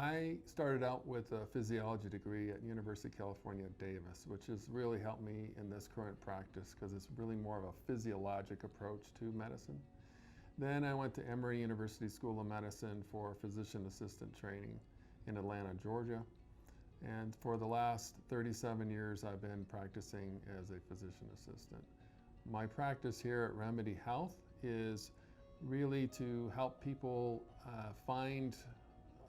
I started out with a physiology degree at University of California, Davis, which has really helped me in this current practice because it's really more of a physiologic approach to medicine. Then I went to Emory University School of Medicine for physician assistant training in Atlanta, Georgia. And for the last 37 years, I've been practicing as a physician assistant. My practice here at Remedi Health is really to help people find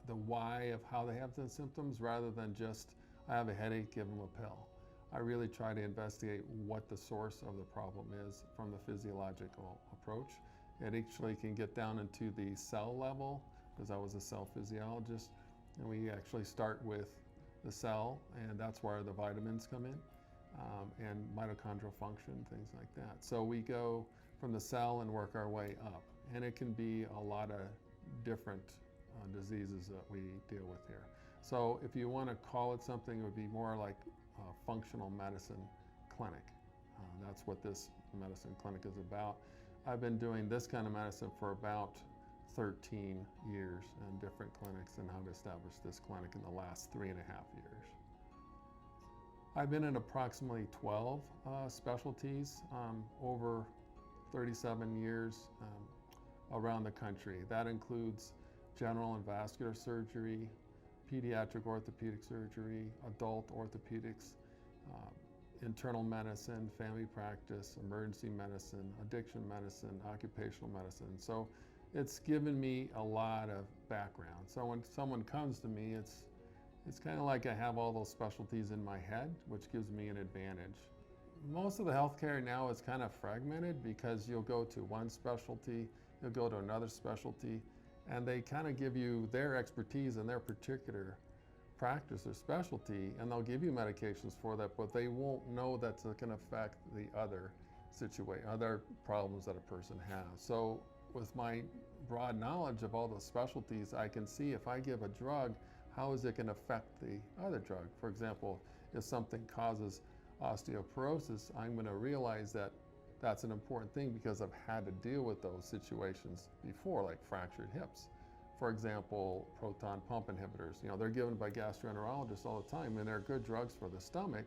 the why of how they have the symptoms rather than just, I have a headache, give them a pill. I really try to investigate what the source of the problem is from the physiological approach. It actually can get down into the cell level, because I was a cell physiologist, and we actually start with the cell, and that's where the vitamins come in, and mitochondrial function, things like that. So we go from the cell and work our way up, and it can be a lot of different diseases that we deal with here. So if you want to call it something, it would be more like a functional medicine clinic. That's what this medicine clinic is about. I've been doing this kind of medicine for about 13 years in different clinics, and I've established this clinic in the last 3.5 years. I've been in approximately 12 specialties over 37 years around the country. That includes general and vascular surgery, pediatric orthopedic surgery, adult orthopedics, internal medicine, family practice, emergency medicine, addiction medicine, occupational medicine. So it's given me a lot of background. So when someone comes to me, it's kind of like I have all those specialties in my head, which gives me an advantage. Most of the healthcare now is kind of fragmented because you'll go to one specialty, you'll go to another specialty, and they kind of give you their expertise in their particular practice or specialty, and they'll give you medications for that, but they won't know that's going to affect the other other problems that a person has. So with my broad knowledge of all the specialties, I can see if I give a drug, how is it going to affect the other drug? For example, if something causes osteoporosis, I'm going to realize that that's an important thing because I've had to deal with those situations before, like fractured hips. For example, proton pump inhibitors, they're given by gastroenterologists all the time, and they're good drugs for the stomach,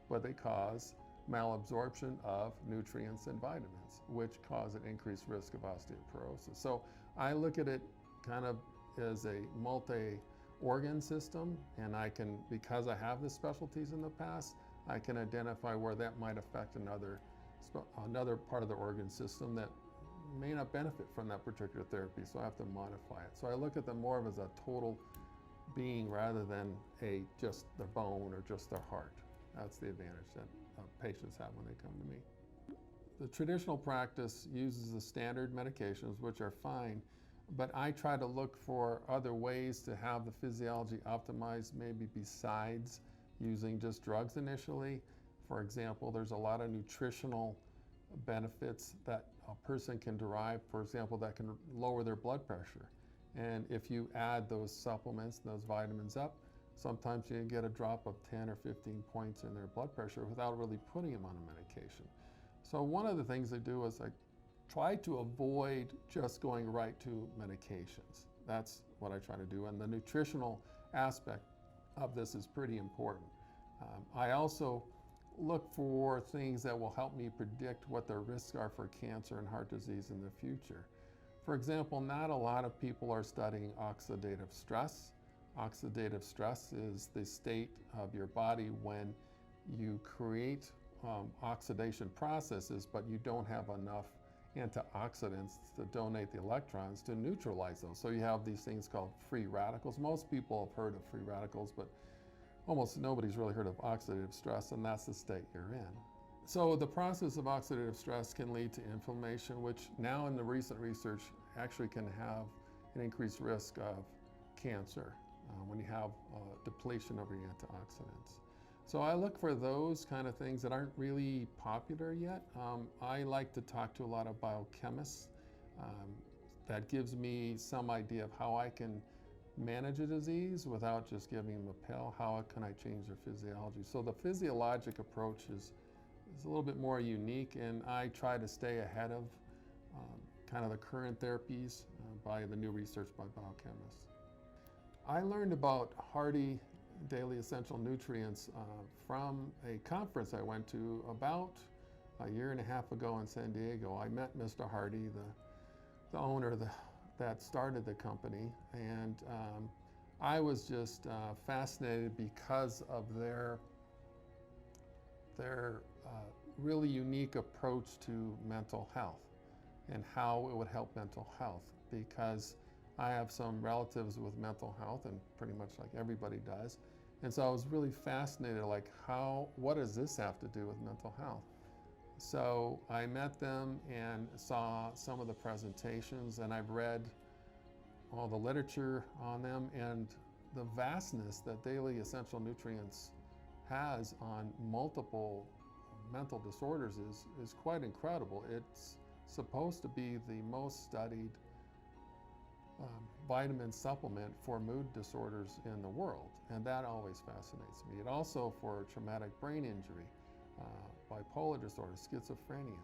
but they cause malabsorption of nutrients and vitamins, which cause an increased risk of osteoporosis. So I look at it kind of as a multi-organ system, and I can, because I have the specialties in the past, I can identify where that might affect another part of the organ system that may not benefit from that particular therapy, so I have to modify it. So I look at them more of as a total being rather than just their bone or just their heart. That's the advantage that patients have when they come to me. The traditional practice uses the standard medications, which are fine, but I try to look for other ways to have the physiology optimized, maybe besides using just drugs initially. For example, there's a lot of nutritional benefits that a person can derive, for example, that can lower their blood pressure. And if you add those supplements, those vitamins up, sometimes you can get a drop of 10 or 15 points in their blood pressure without really putting them on a medication. So one of the things I do is I try to avoid just going right to medications. That's what I try to do. And the nutritional aspect of this is pretty important. I also look for things that will help me predict what the risks are for cancer and heart disease in the future. For example, not a lot of people are studying oxidative stress. Oxidative stress is the state of your body when you create oxidation processes, but you don't have enough antioxidants to donate the electrons to neutralize those. So you have these things called free radicals. Most people have heard of free radicals, but almost nobody's really heard of oxidative stress, and that's the state you're in. So the process of oxidative stress can lead to inflammation, which now in the recent research actually can have an increased risk of cancer when you have depletion of your antioxidants. So I look for those kind of things that aren't really popular yet. I like to talk to a lot of biochemists. That gives me some idea of how I can manage a disease without just giving them a pill. How can I change their physiology? So the physiologic approach is a little bit more unique, and I try to stay ahead of kind of the current therapies by the new research by biochemists. I learned about hearty daily essential nutrients from a conference I went to about a year and a half ago in San Diego. I met Mr. Hardy, the owner that started the company, and I was just fascinated because of their really unique approach to mental health and how it would help mental health, because I have some relatives with mental health, and pretty much like everybody does. And so I was really fascinated, like what does this have to do with mental health? So I met them and saw some of the presentations, and I've read all the literature on them, and the vastness that daily essential nutrients has on multiple mental disorders is quite incredible. It's supposed to be the most studied vitamin supplement for mood disorders in the world, and that always fascinates me. It also for traumatic brain injury, bipolar disorder, schizophrenia,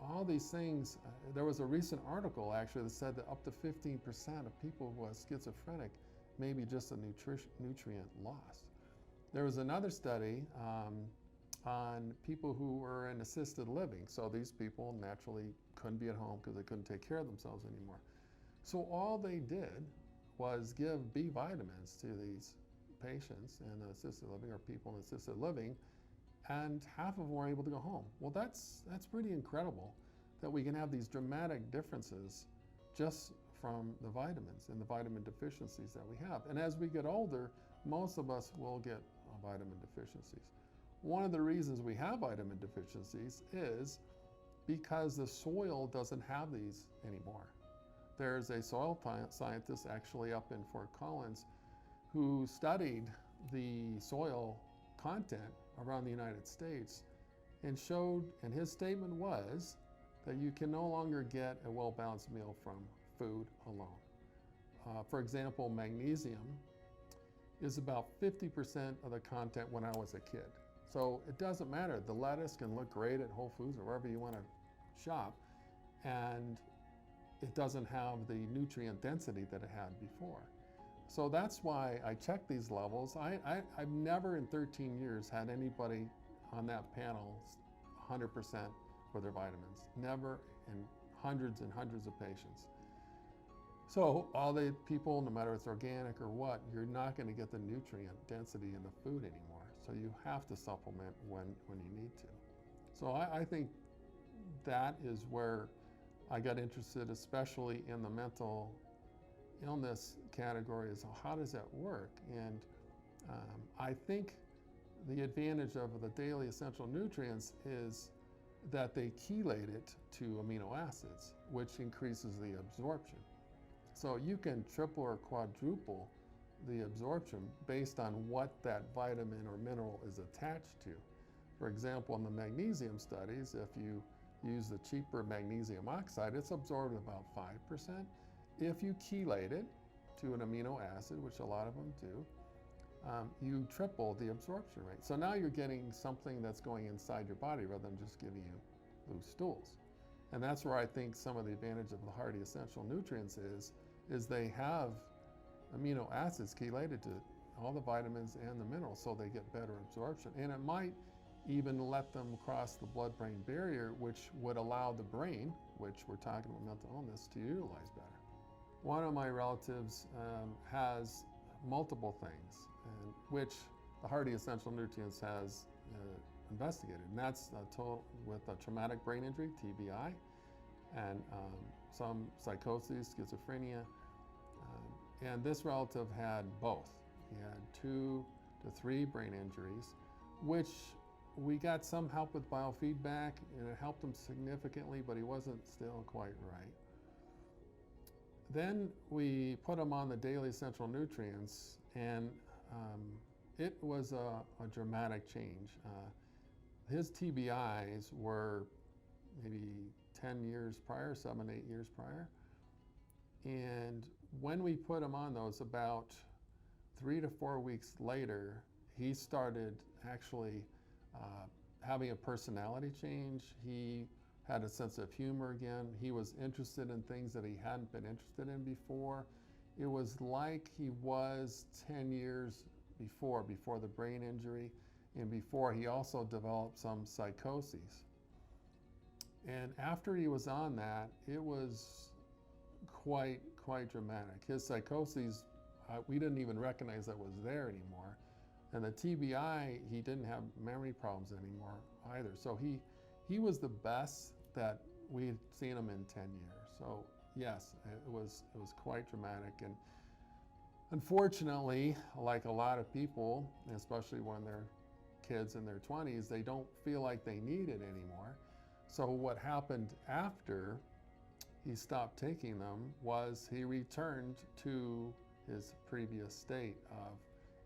all these things. There was a recent article actually that said that up to 15% of people who are schizophrenic may be just a nutrient loss. There was another study on people who were in assisted living. So these people naturally couldn't be at home because they couldn't take care of themselves anymore. So all they did was give B vitamins to these patients in assisted living, or people in assisted living, and half of them were able to go home. Well, that's pretty incredible that we can have these dramatic differences just from the vitamins and the vitamin deficiencies that we have. And as we get older, most of us will get vitamin deficiencies. One of the reasons we have vitamin deficiencies is because the soil doesn't have these anymore. There's a soil scientist actually up in Fort Collins who studied the soil content around the United States and showed, and his statement was, that you can no longer get a well-balanced meal from food alone. For example, magnesium is about 50% of the content when I was a kid. So it doesn't matter. The lettuce can look great at Whole Foods or wherever you want to shop, and it doesn't have the nutrient density that it had before. So that's why I check these levels. I've never in 13 years had anybody on that panel 100% for their vitamins. Never, in hundreds and hundreds of patients. So all the people, no matter if it's organic or what, you're not going to get the nutrient density in the food anymore. So you have to supplement when you need to. So I think that is where I got interested, especially in the mental illness category, is how does that work? And I think the advantage of the daily essential nutrients is that they chelate it to amino acids, which increases the absorption. So you can triple or quadruple the absorption based on what that vitamin or mineral is attached to. For example, in the magnesium studies, if you use the cheaper magnesium oxide, it's absorbed about 5%. If you chelate it to an amino acid, which a lot of them do, you triple the absorption rate. So now you're getting something that's going inside your body rather than just giving you loose stools. And that's where I think some of the advantage of the Hearty Essential Nutrients is they have amino acids chelated to all the vitamins and the minerals, so they get better absorption. And it might even let them cross the blood-brain barrier, which would allow the brain, which we're talking about mental illness, to utilize better. One of my relatives has multiple things, which the Hearty Essential Nutrients has investigated, and that's with a traumatic brain injury, TBI, and some psychosis, schizophrenia, and this relative had both. He had 2 to 3 brain injuries, which we got some help with biofeedback, and it helped him significantly, but he wasn't still quite right. Then we put him on the daily essential nutrients, and it was a dramatic change. His TBIs were maybe 10 years prior, 7, 8 years prior. And when we put him on those, about 3 to 4 weeks later, he started actually having a personality change. He had a sense of humor again. He was interested in things that he hadn't been interested in before. it was like he was 10 years before the brain injury, and before he also developed some psychoses. And after he was on that, it was quite dramatic. His psychoses, we didn't even recognize that was there anymore. And the TBI, he didn't have memory problems anymore either. So he was the best that we'd seen him in 10 years. So yes, it was quite dramatic. And unfortunately, like a lot of people, especially when they're kids in their 20s, they don't feel like they need it anymore. So what happened after he stopped taking them was he returned to his previous state of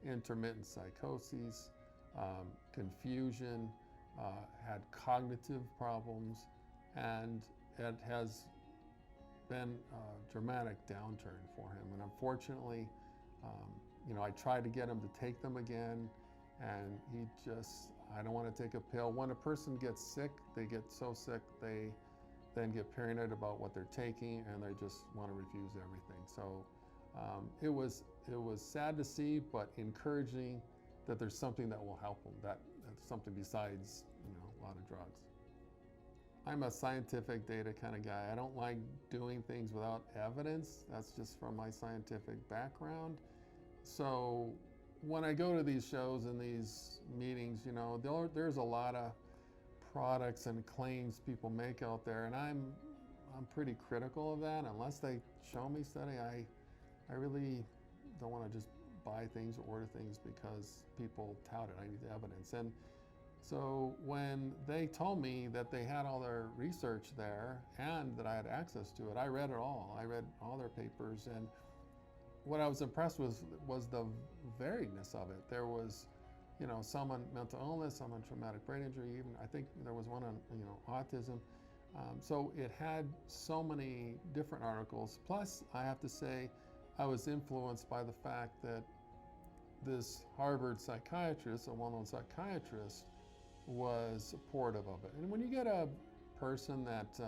intermittent psychoses, confusion, had cognitive problems, and it has been a dramatic downturn for him. And unfortunately, I tried to get him to take them again, and he just, I don't want to take a pill. When a person gets sick, they get so sick, they then get paranoid about what they're taking, and they just want to refuse everything. So it was sad to see, but encouraging that there's something that will help them, that's something besides a lot of drugs. I'm a scientific data kind of guy. I don't like doing things without evidence. That's just from my scientific background. So when I go to these shows and these meetings, there's a lot of products and claims people make out there, and I'm pretty critical of that. Unless they show me study, I really don't want to just buy things or order things because people tout it. I need the evidence. And so when they told me that they had all their research there and that I had access to it, I read it all. I read all their papers, and what I was impressed with was the variedness of it. There was, some on mental illness, some on traumatic brain injury, even I think there was one on, autism. So it had so many different articles. Plus, I have to say, I was influenced by the fact that this Harvard psychiatrist, a well-known psychiatrist, was supportive of it. And when you get a person that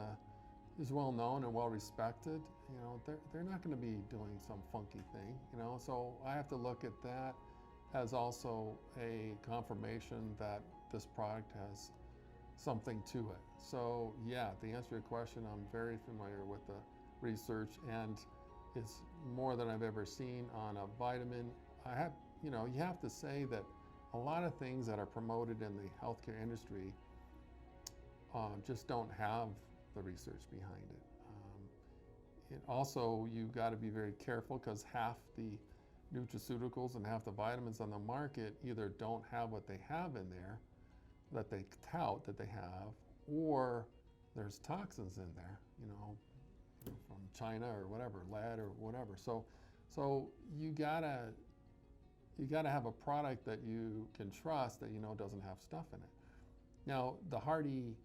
is well-known and well-respected, they're not going to be doing some funky thing, So I have to look at that as also a confirmation that this product has something to it. So yeah, to answer your question, I'm very familiar with the research, and it's more than I've ever seen on a vitamin. You have to say that a lot of things that are promoted in the healthcare industry just don't have the research behind it. Also, you've got to be very careful because half the nutraceuticals and half the vitamins on the market either don't have what they have in there that they tout that they have, or there's toxins in there, from China or whatever, lead or whatever. So you gotta have a product that you can trust that doesn't have stuff in it. Now, the Hardy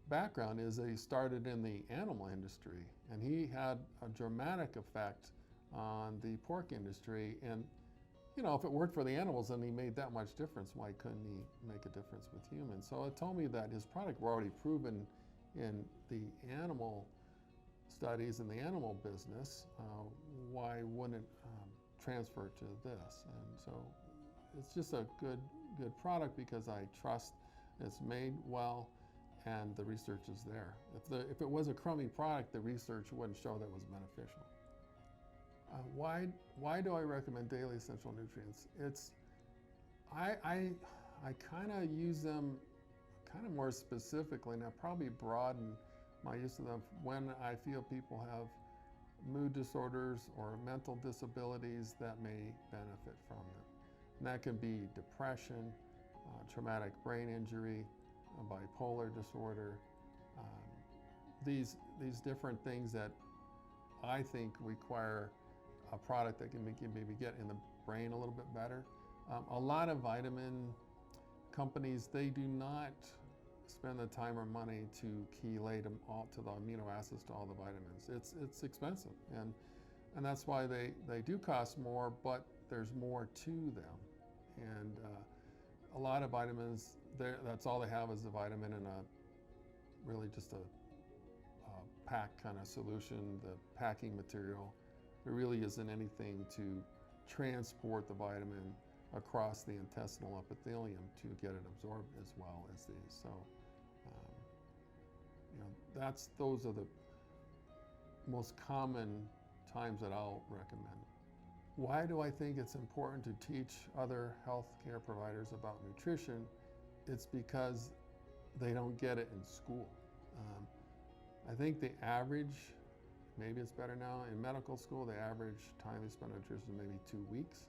background is that he started in the animal industry, and he had a dramatic effect on the pork industry. And if it worked for the animals and he made that much difference, why couldn't he make a difference with humans? So it told me that his product were already proven in the animal studies in the animal business. Why wouldn't it transfer to this? And so it's just a good product because I trust it's made well and the research is there. If it was a crummy product, the research wouldn't show that it was beneficial. Why do I recommend daily essential nutrients? I kind of use them kind of more specifically, and I probably broaden my use of them when I feel people have mood disorders or mental disabilities that may benefit from them. And that can be depression, traumatic brain injury, bipolar disorder, these different things that I think require a product that can maybe get in the brain a little bit better. A lot of vitamin companies, they do not spend the time or money to chelate them all to the amino acids to all the vitamins. It's expensive, and that's why they do cost more, but there's more to them. And a lot of vitamins, that's all they have is the vitamin in really just a pack kind of solution, the packing material. there really isn't anything to transport the vitamin across the intestinal epithelium to get it absorbed as well as these. So, those are the most common times that I'll recommend. Why do I think it's important to teach other healthcare providers about nutrition? It's because they don't get it in school. I think the average, maybe it's better now, in medical school, the average time they spend on nutrition is maybe 2 weeks,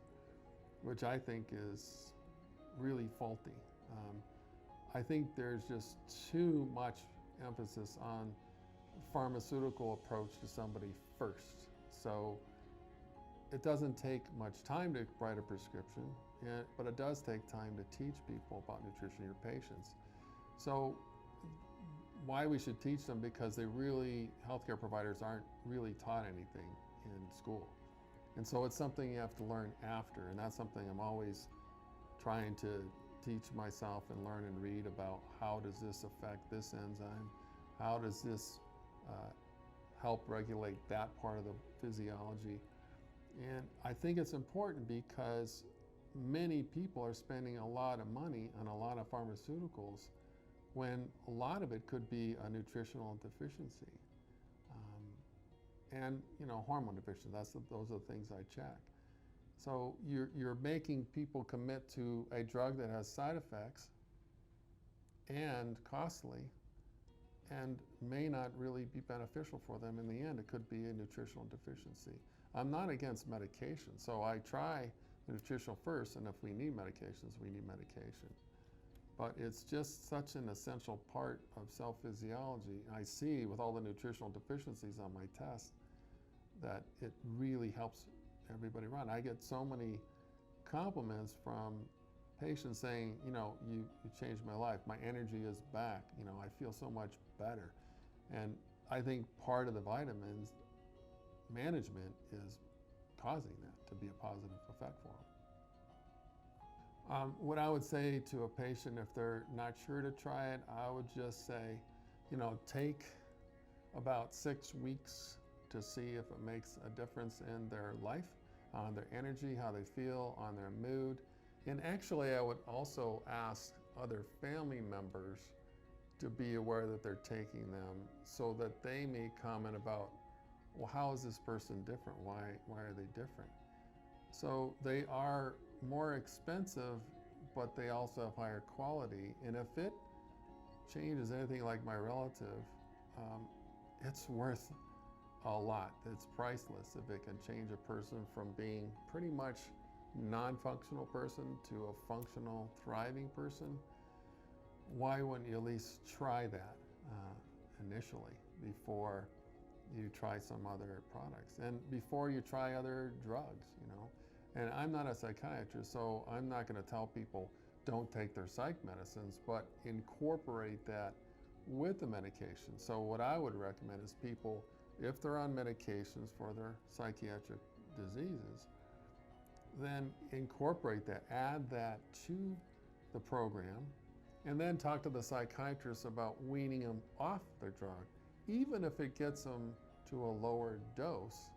which I think is really faulty. I think there's just too much emphasis on pharmaceutical approach to somebody first. So it doesn't take much time to write a prescription, but it does take time to teach people about nutrition, your patients. So why we should teach them, because healthcare providers aren't really taught anything in school. And so it's something you have to learn after, and that's something I'm always trying to teach myself and learn and read about. How does this affect this enzyme? How does this help regulate that part of the physiology? And I think it's important because many people are spending a lot of money on a lot of pharmaceuticals when a lot of it could be a nutritional deficiency. And hormone deficiency, those are the things I check. So you're making people commit to a drug that has side effects and costly and may not really be beneficial for them in the end. It could be a nutritional deficiency. I'm not against medication, so I try the nutritional first, and if we need medications, we need medication. But it's just such an essential part of cell physiology. I see with all the nutritional deficiencies on my test that it really helps everybody run. I get so many compliments from patients saying, you changed my life. My energy is back. I feel so much better. And I think part of the vitamins management is causing that to be a positive effect for them. What I would say to a patient, if they're not sure to try it, I would just say, take about 6 weeks to see if it makes a difference in their life, on their energy, how they feel, on their mood. And actually, I would also ask other family members to be aware that they're taking them, so that they may comment about, well, how is this person different? Why are they different? So they are more expensive, but they also have higher quality. And if it changes anything like my relative, it's worth a lot. It's priceless if it can change a person from being pretty much non-functional person to a functional, thriving person. Why wouldn't you at least try that initially before you try some other products and before you try other drugs, And I'm not a psychiatrist, so I'm not going to tell people don't take their psych medicines, but incorporate that with the medication. So what I would recommend is people, if they're on medications for their psychiatric diseases, then incorporate that, add that to the program, and then talk to the psychiatrist about weaning them off their drug. Even if it gets them to a lower dose,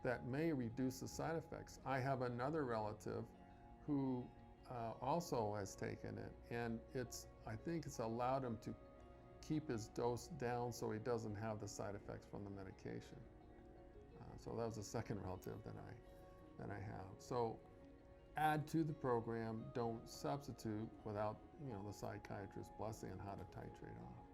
that may reduce the side effects. I have another relative who also has taken it, and I think it's allowed him to keep his dose down so he doesn't have the side effects from the medication. So that was the second relative that I have. So add to the program, don't substitute without the psychiatrist's blessing on how to titrate off.